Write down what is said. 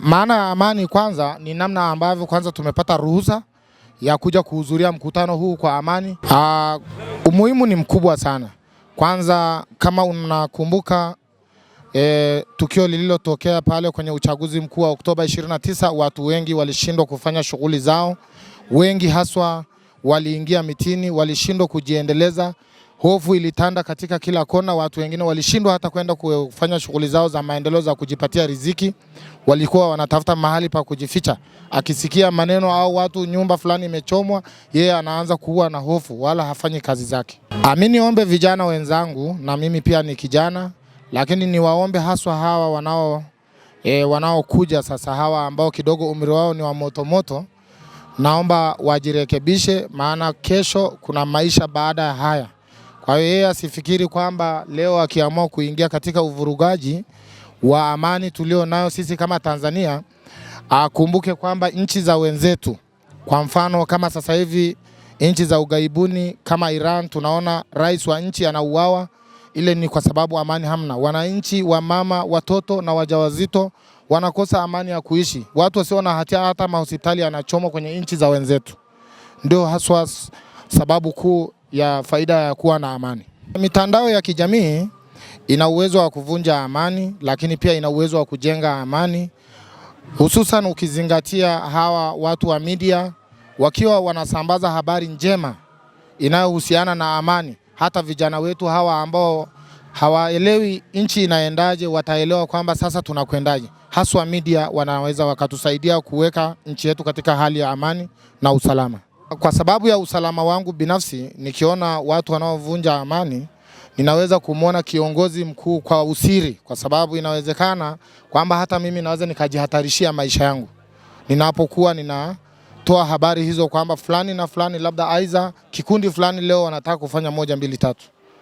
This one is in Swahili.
Maana ya amani kwanza ni namna ambavyo kwanza tumepata ruhusa ya kuja kuhudhuria mkutano huu kwa amani. Umuhimu ni mkubwa sana. Kwanza kama unakumbuka tukio lililotokea pale kwenye uchaguzi mkuu wa Oktoba 29, watu wengi walishindwa kufanya shughuli zao. Wengi haswa waliingia mitini, walishindwa kujiendeleza. Hofu ilitanda katika kila kona, watu wengine walishindwa hata kwenda kufanya shughuli zao za maendeleo za kujipatia riziki. Walikuwa wanatafuta mahali pa kujificha. Akisikia maneno au watu nyumba fulani imechomwa, yeye anaanza kuwa na hofu wala hafanyi kazi zake. Mimi niombe vijana wenzangu, na mimi pia ni kijana, lakini niwaombe haswa hawa wanaokuja sasa, hawa ambao kidogo umri wao ni wa moto, naomba wajirekebishe, maana kesho kuna maisha baada ya haya. Kwa hiyo yeye asifikiri kwamba leo akiamua kuingia katika uvurugaji wa amani tulio nayo sisi kama Tanzania, akumbuke kwamba nchi za wenzetu, kwa mfano kama sasa hivi nchi za ugaibuni kama Iran, tunaona rais wa nchi anauawa. Ile ni kwa sababu amani hamna. Wananchi wa mama, watoto na wajawazito wanakosa amani ya kuishi. Watu wasio na hatia, hata mahospitali yanachomwa kwenye nchi za wenzetu. Ndio haswa sababu kuu ya faida ya kuwa na amani. Mitandao ya kijamii ina uwezo wa kuvunja amani, lakini pia ina uwezo wa kujenga amani, hususan ukizingatia hawa watu wa media wakiwa wanasambaza habari njema inayohusiana na amani. Hata vijana wetu hawa ambao hawaelewi nchi inaendaje wataelewa kwamba sasa tunakwendaje. Haswa media wanaweza wakatusaidia kuweka nchi yetu katika hali ya amani na usalama. Kwa sababu ya usalama wangu binafsi, nikiona watu wanaovunja amani, ninaweza kumwona kiongozi mkuu kwa usiri, kwa sababu inawezekana kwamba hata mimi naweza nikajihatarishia maisha yangu ninapokuwa ninatoa habari hizo kwamba fulani na fulani, labda aiza kikundi fulani leo wanataka kufanya 1, 2, 3.